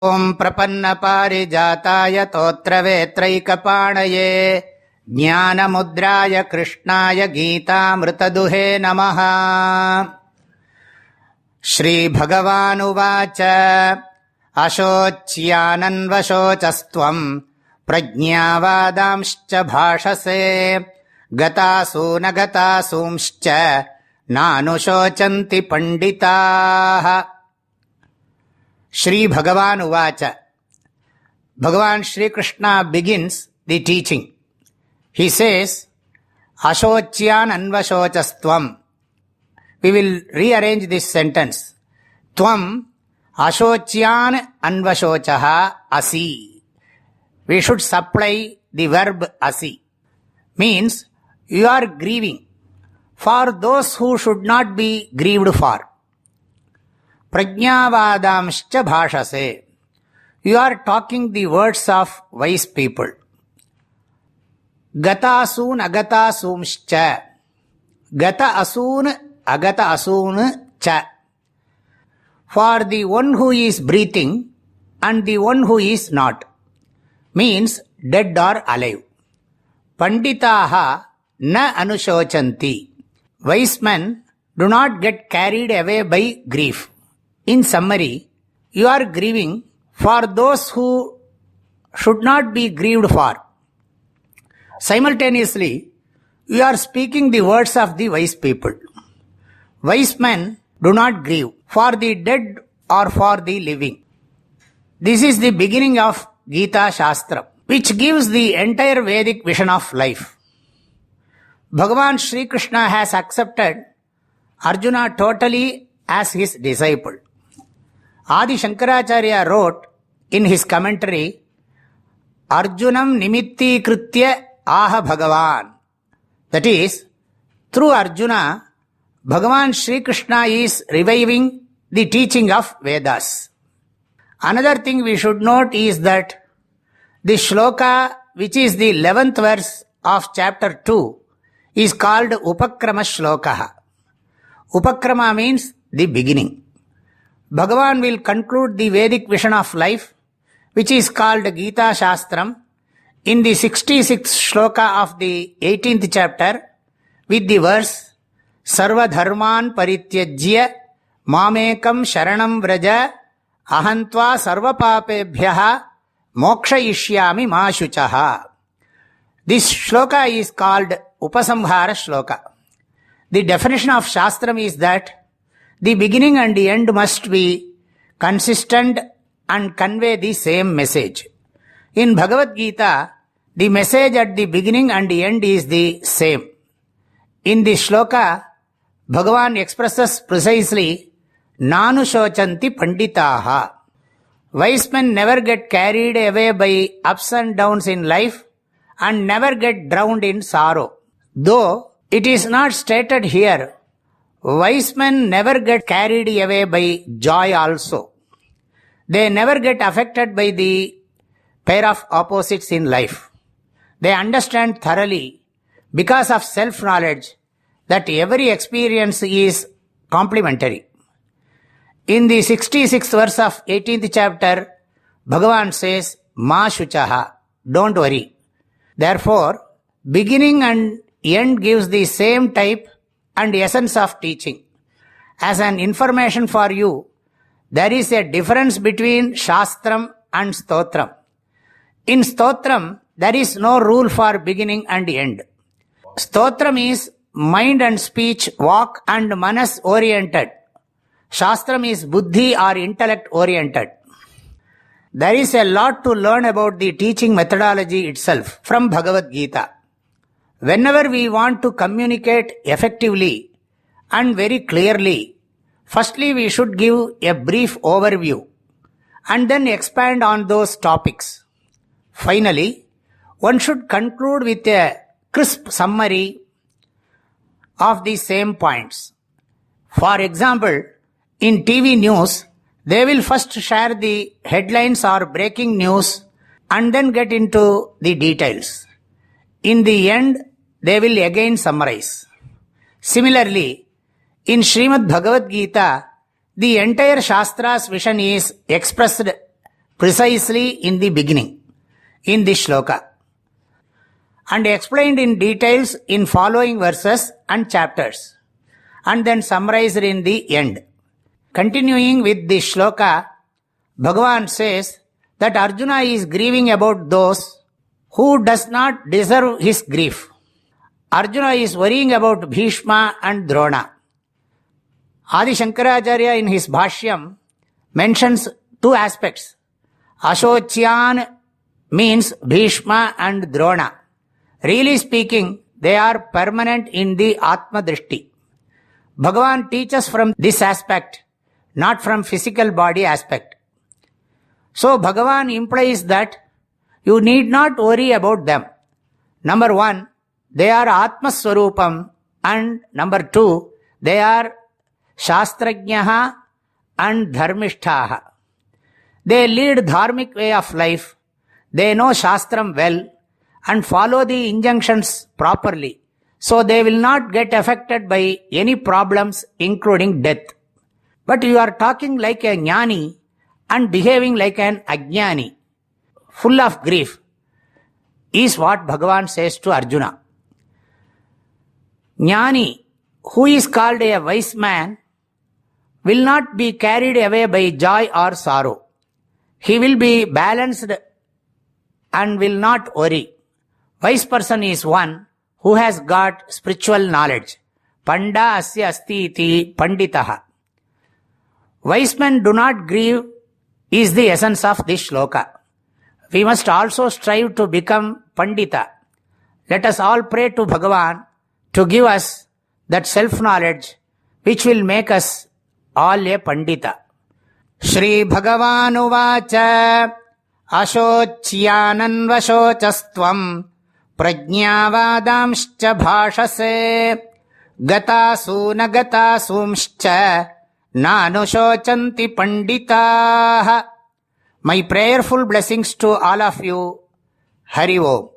ஓம் பிரபன்ன பாரிஜாதாய தோத்ரவேத்ரைகபாணயே ஞானமுத்ராய கிருஷ்ணாய கீதாமிருததுஹே நமः. ஸ்ரீபகவானுவாச்ச அசோச்யானன்வசோசஸ்த்வம் பிரஜ்ஞாவாதாம்श्च பாஷசே கதாசூன கதாசூம்श्च நானுஷோசந்தி பண்டிதாः. Shri Bhagavan Uvacha. Bhagavan Shri Krishna begins the teaching. He says, Ashocyan Anvashocastvam. We will rearrange this sentence. Tvam Ashocyan Anvashochaha Asi. We should supply the verb Asi. Means, you are grieving for those who should not be grieved for. Prajnavadamscha bhashase. You are talking the words of wise people. Gatasun agatasumscha. Gata asun agata asun cha. For the one who is breathing and the one who is not. Means dead or alive. Panditaha na anushochanti. Wise men do not get carried away by grief. In summary, you are grieving for those who should not be grieved for. Simultaneously, you are speaking the words of the wise people. Wise men do not grieve for the dead or for the living. This is the beginning of Gita Shastra, which gives the entire Vedic vision of life. Bhagavan Shri Krishna has accepted Arjuna totally as his disciple. Adi Shankaracharya wrote in his commentary, Arjunam nimitti kritya aha Bhagavan. That is, through Arjuna, Bhagavan Shri Krishna is reviving the teaching of Vedas. Another thing we should note is that the shloka, which is the 11th verse of chapter 2, is called Upakrama Shlokaha. Upakrama means the beginning. Bhagavan will conclude the Vedic vision of life, which is called Gita Shastram, in the 66th shloka of the 18th chapter, with the verse, Sarva dharman parityajya mamekam sharanam vraja ahantva sarva papebhyaha mokshayishyami ma shuchaha. This shloka is called Upasamhara Shloka. The definition of Shastram is that the beginning and the end must be consistent and convey the same message. In Bhagavad Gita, the message at the beginning and the end is the same. In this shloka, Bhagavan expresses precisely, Nanu shochanti panditaha. Wise men never get carried away by ups and downs in life and never get drowned in sorrow. Though it is not stated here, wise men never get carried away by joy also. They never get affected by the pair of opposites in life. They understand thoroughly, because of self-knowledge, that every experience is complementary. In the 66th verse of 18th chapter, Bhagavan says, Ma shuchaha, don't worry. Therefore, beginning and end gives the same type and essence of teaching. As an information for you, there is a difference between Shastram and Stotram. In Stotram, there is no rule for beginning and end. Stotram is mind and speech, walk and manas oriented. Shastram is buddhi or intellect oriented. There is a lot to learn about the teaching methodology itself from Bhagavad Gita. Whenever we want to communicate effectively and very clearly, firstly we should give a brief overview and then expand on those topics. Finally, one should conclude with a crisp summary of the same points. For example, in TV news, they will first share the headlines or breaking news and then get into the details. In the end, they will again summarize. Similarly, in Srimad Bhagavad Gita, the entire Shastra's vision is expressed precisely in the beginning, in this shloka, and explained in details in following verses and chapters, and then summarized in the end. Continuing with this shloka, Bhagavan says that Arjuna is grieving about those who does not deserve his grief. Arjuna is worrying about Bhishma and Drona. Adi Shankaracharya in his Bhashyam mentions two aspects. Ashocyan means Bhishma and Drona. Really speaking, they are permanent in the Atma Drishti. Bhagavan teaches from this aspect, not from physical body aspect. So Bhagavan implies that you need not worry about them. Number one, they are Atma Swarupam, and number two, they are Shastrajnaha and Dharmishtaha. They lead dharmic way of life, they know Shastram well and follow the injunctions properly, so they will not get affected by any problems including death. But you are talking like a jnani and behaving like an ajnani, full of grief, is what Bhagavan says to Arjuna. Jnani, who is called a wise man, will not be carried away by joy or sorrow. He will be balanced and will not worry. Wise person is one who has got spiritual knowledge. Panda asya asti iti panditaha. Wise men do not grieve is the essence of this shloka. We must also strive to become pandita. Let us all pray to Bhagavan to give us that self-knowledge which will make us all a pandita. Shri Bhagavan uvacha ashocyanan vasochastvam prajñāvādāṃsca bhāṣase gatasu nagatasumsca nānuṣocanti panditāh. My prayerful blessings to all of you. Hari Om.